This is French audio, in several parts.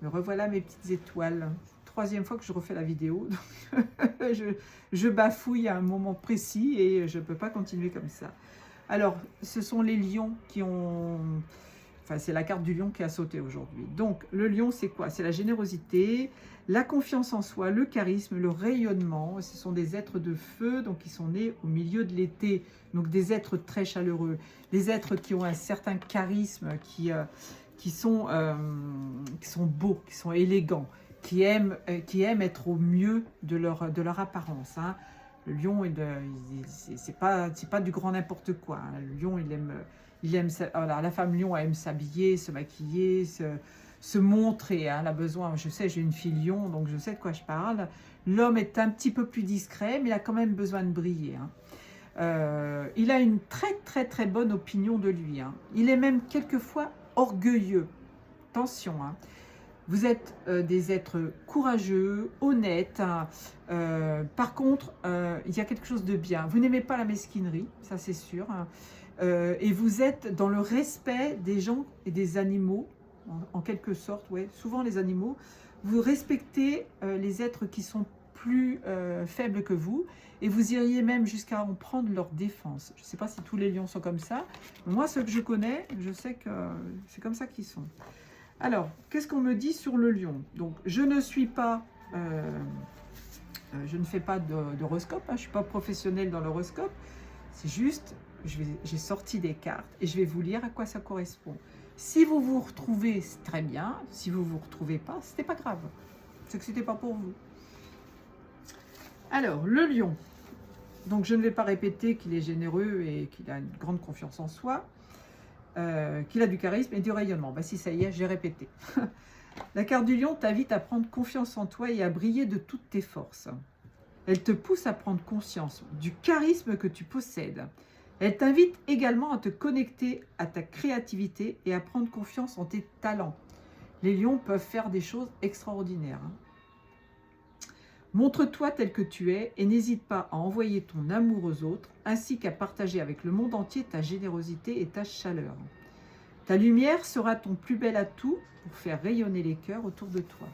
Me revoilà mes petites étoiles. Troisième fois que je refais la vidéo. je bafouille à un moment précis et je ne peux pas continuer comme ça. Alors, ce sont les lions qui ont... Enfin, c'est la carte du lion qui a sauté aujourd'hui. Donc, le lion, c'est quoi? C'est la générosité, la confiance en soi, le charisme, le rayonnement. Ce sont des êtres de feu, donc ils sont nés au milieu de l'été. Donc, des êtres très chaleureux, des êtres qui ont un certain charisme, qui sont beaux, qui sont élégants, qui aiment être au mieux de leur apparence. Hein. Le lion, c'est pas du grand n'importe quoi. Hein. Le lion, alors, la femme lion, elle aime s'habiller, se maquiller, se montrer. Hein. Elle a besoin, je sais, j'ai une fille lion, donc je sais de quoi je parle. L'homme est un petit peu plus discret, mais il a quand même besoin de briller. Hein. Il a une très très très bonne opinion de lui. Hein. Il est même quelquefois orgueilleux. Attention, hein. Vous êtes des êtres courageux, honnêtes. Hein. Par contre, il y a quelque chose de bien. Vous n'aimez pas la mesquinerie, ça c'est sûr. Hein. Et vous êtes dans le respect des gens et des animaux, en quelque sorte. Ouais. Souvent les animaux. Vous respectez les êtres qui sont plus faibles que vous. Et vous iriez même jusqu'à en prendre leur défense. Je ne sais pas si tous les lions sont comme ça. Moi, ceux que je connais, je sais que c'est comme ça qu'ils sont. Alors, qu'est-ce qu'on me dit sur le lion? Donc, je ne fais pas d'horoscope, hein, je ne suis pas professionnelle dans l'horoscope. C'est juste, j'ai sorti des cartes et je vais vous lire à quoi ça correspond. Si vous vous retrouvez, c'est très bien. Si vous ne vous retrouvez pas, ce n'était pas grave. C'est que ce n'était pas pour vous. Alors, le lion. Donc, je ne vais pas répéter qu'il est généreux et qu'il a une grande confiance en soi. Qu'il a du charisme et du rayonnement. Bah si, ça y est, j'ai répété. La carte du lion t'invite à prendre confiance en toi et à briller de toutes tes forces. Elle te pousse à prendre conscience du charisme que tu possèdes. Elle t'invite également à te connecter à ta créativité et à prendre confiance en tes talents. Les lions peuvent faire des choses extraordinaires. Hein. Montre-toi tel que tu es et n'hésite pas à envoyer ton amour aux autres, ainsi qu'à partager avec le monde entier ta générosité et ta chaleur. Ta lumière sera ton plus bel atout pour faire rayonner les cœurs autour de toi.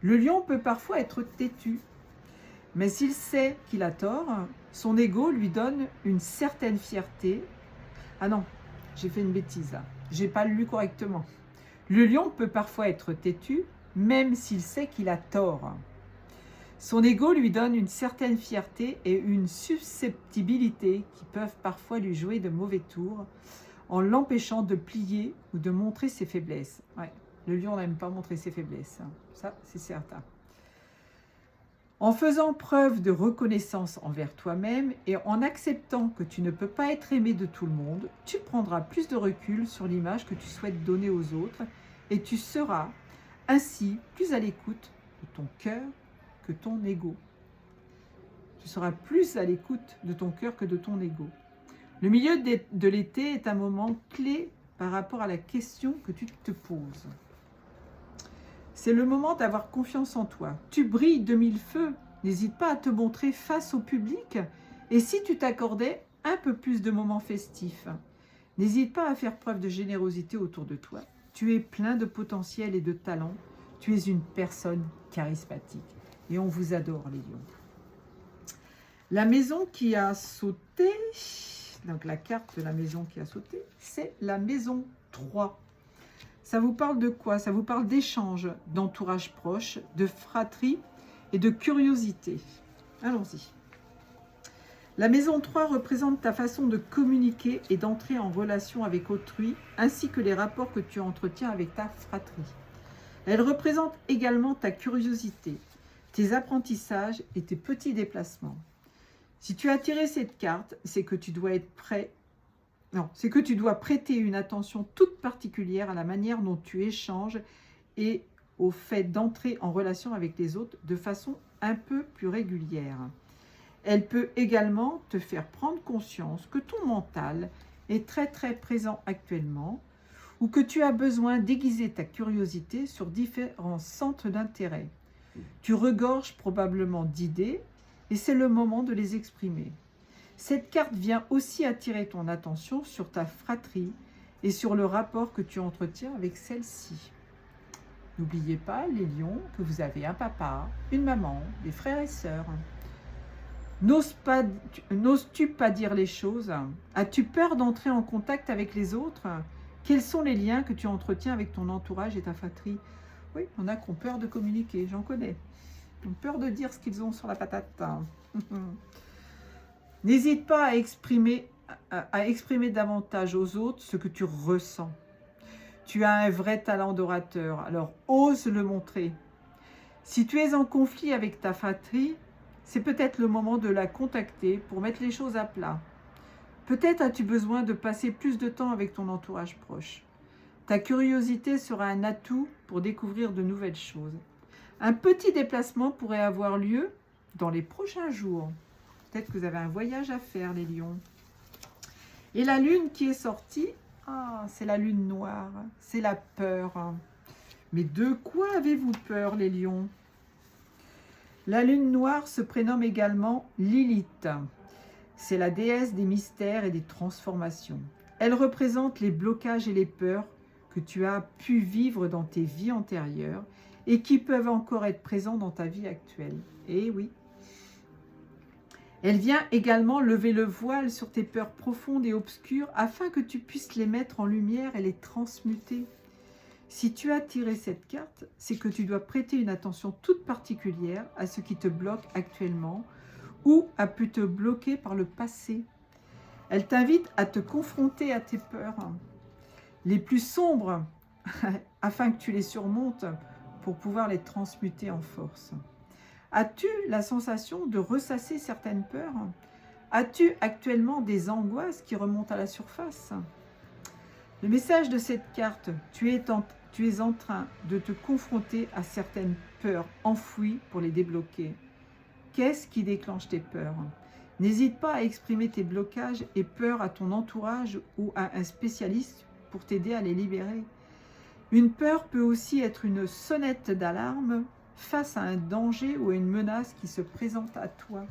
Le lion peut parfois être têtu, mais s'il sait qu'il a tort, son ego lui donne une certaine fierté. Ah non, j'ai fait une bêtise là, j'ai pas lu correctement. Le lion peut parfois être têtu, même s'il sait qu'il a tort. Son ego lui donne une certaine fierté et une susceptibilité qui peuvent parfois lui jouer de mauvais tours en l'empêchant de plier ou de montrer ses faiblesses. Ouais, le lion n'aime pas montrer ses faiblesses, hein. Ça c'est certain. En faisant preuve de reconnaissance envers toi-même et en acceptant que tu ne peux pas être aimé de tout le monde, tu prendras plus de recul sur l'image que tu souhaites donner aux autres et tu seras ainsi plus à l'écoute de ton cœur que ton ego. Tu seras plus à l'écoute de ton cœur que de ton ego. Le milieu de l'été est un moment clé par rapport à la question que tu te poses. C'est le moment d'avoir confiance en toi. Tu brilles de mille feux. N'hésite pas à te montrer face au public. Et si tu t'accordais un peu plus de moments festifs, n'hésite pas à faire preuve de générosité autour de toi. Tu es plein de potentiel et de talent. Tu es une personne charismatique. Et on vous adore, les lions. La maison qui a sauté, donc la carte de la maison qui a sauté, c'est la maison 3. Ça vous parle de quoi? Ça vous parle d'échange, d'entourage proche, de fratrie et de curiosité. Allons-y. La maison 3 représente ta façon de communiquer et d'entrer en relation avec autrui, ainsi que les rapports que tu entretiens avec ta fratrie. Elle représente également ta curiosité, tes apprentissages et tes petits déplacements. Si tu as tiré cette carte, c'est que tu dois être prêt. Non, c'est que tu dois prêter une attention toute particulière à la manière dont tu échanges et au fait d'entrer en relation avec les autres de façon un peu plus régulière. Elle peut également te faire prendre conscience que ton mental est très très présent actuellement ou que tu as besoin d'aiguiser ta curiosité sur différents centres d'intérêt. Tu regorges probablement d'idées et c'est le moment de les exprimer. Cette carte vient aussi attirer ton attention sur ta fratrie et sur le rapport que tu entretiens avec celle-ci. N'oubliez pas, les lions, que vous avez un papa, une maman, des frères et sœurs. N'oses-tu pas dire les choses? As-tu peur d'entrer en contact avec les autres? Quels sont les liens que tu entretiens avec ton entourage et ta fratrie? Oui, on a qui ont peur de communiquer, j'en connais. Ils ont peur de dire ce qu'ils ont sur la patate. N'hésite pas à exprimer davantage aux autres ce que tu ressens. Tu as un vrai talent d'orateur, alors ose le montrer. Si tu es en conflit avec ta fratrie, c'est peut-être le moment de la contacter pour mettre les choses à plat. Peut-être as-tu besoin de passer plus de temps avec ton entourage proche. Ta curiosité sera un atout pour découvrir de nouvelles choses. Un petit déplacement pourrait avoir lieu dans les prochains jours. Peut-être que vous avez un voyage à faire, les lions. Et la lune qui est sortie, c'est la lune noire, c'est la peur. Mais de quoi avez-vous peur, les lions? La lune noire se prénomme également Lilith. C'est la déesse des mystères et des transformations. Elle représente les blocages et les peurs que tu as pu vivre dans tes vies antérieures et qui peuvent encore être présents dans ta vie actuelle. Eh oui. Elle vient également lever le voile sur tes peurs profondes et obscures afin que tu puisses les mettre en lumière et les transmuter. Si tu as tiré cette carte, c'est que tu dois prêter une attention toute particulière à ce qui te bloque actuellement ou a pu te bloquer par le passé. Elle t'invite à te confronter à tes peurs les plus sombres afin que tu les surmontes pour pouvoir les transmuter en force. As-tu la sensation de ressasser certaines peurs? As-tu actuellement des angoisses qui remontent à la surface? Le message de cette carte, tu es en train de te confronter à certaines peurs enfouies pour les débloquer. Qu'est-ce qui déclenche tes peurs? N'hésite pas à exprimer tes blocages et peurs à ton entourage ou à un spécialiste pour t'aider à les libérer. Une peur peut aussi être une sonnette d'alarme face à un danger ou à une menace qui se présente à toi.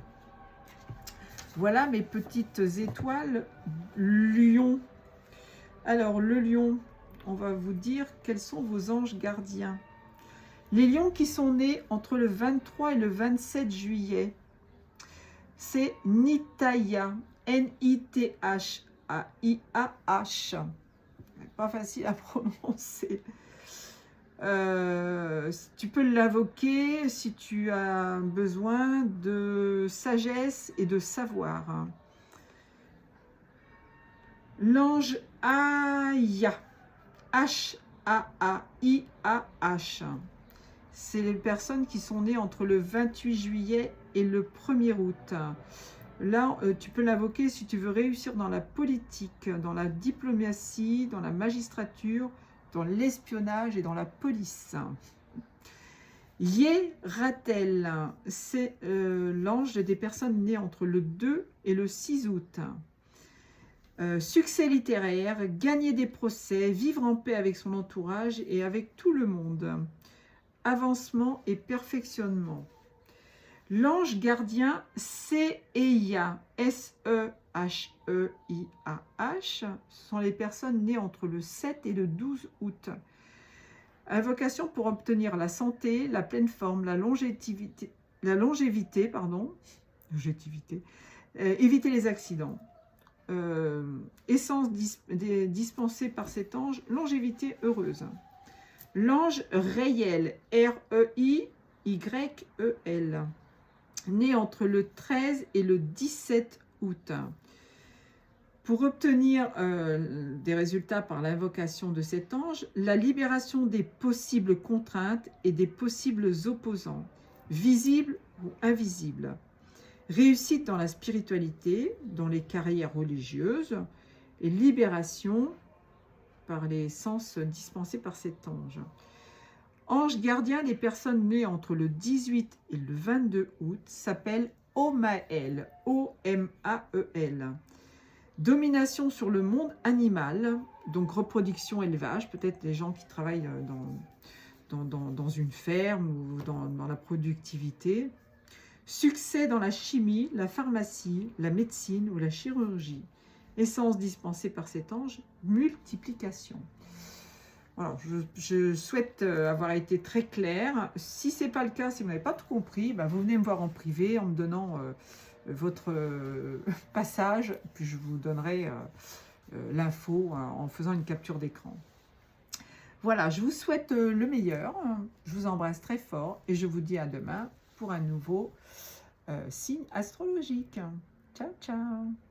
Voilà mes petites étoiles lion. Alors le lion, on va vous dire quels sont vos anges gardiens. Les lions qui sont nés entre le 23 et le 27 juillet, c'est Nithaya, N-I-T-H-A-I-A-H. Pas facile à prononcer. Tu peux l'invoquer si tu as besoin de sagesse et de savoir. L'ange Aya, H-A-A-I-A-H. C'est les personnes qui sont nées entre le 28 juillet et le 1er août. Là, tu peux l'invoquer si tu veux réussir dans la politique, dans la diplomatie, dans la magistrature, dans l'espionnage et dans la police. Yé-Ratel, c'est l'ange des personnes nées entre le 2 et le 6 août. Succès littéraire, gagner des procès, vivre en paix avec son entourage et avec tout le monde. Avancement et perfectionnement. L'ange gardien Seheia, S-E-H-E-I-A-H, ce sont les personnes nées entre le 7 et le 12 août. Invocation pour obtenir la santé, la pleine forme, la longévité, éviter les accidents. Essence dispensée par cet ange, longévité heureuse. L'ange Rayel, R-E-I-Y-E-L, né entre le 13 et le 17 août. Pour obtenir des résultats par l'invocation de cet ange, la libération des possibles contraintes et des possibles opposants, visibles ou invisibles. Réussite dans la spiritualité, dans les carrières religieuses, et libération par les sens dispensés par cet ange. Ange gardien des personnes nées entre le 18 et le 22 août s'appelle Omael, O-M-A-E-L. Domination sur le monde animal, donc reproduction, élevage, peut-être les gens qui travaillent dans une ferme ou dans la productivité. Succès dans la chimie, la pharmacie, la médecine ou la chirurgie. Essence dispensée par cet ange, multiplication. Voilà, je souhaite avoir été très claire. Si ce n'est pas le cas, si vous n'avez pas tout compris, ben vous venez me voir en privé en me donnant votre passage, puis je vous donnerai l'info en faisant une capture d'écran. Voilà, je vous souhaite le meilleur, je vous embrasse très fort et je vous dis à demain pour un nouveau signe astrologique. Ciao, ciao!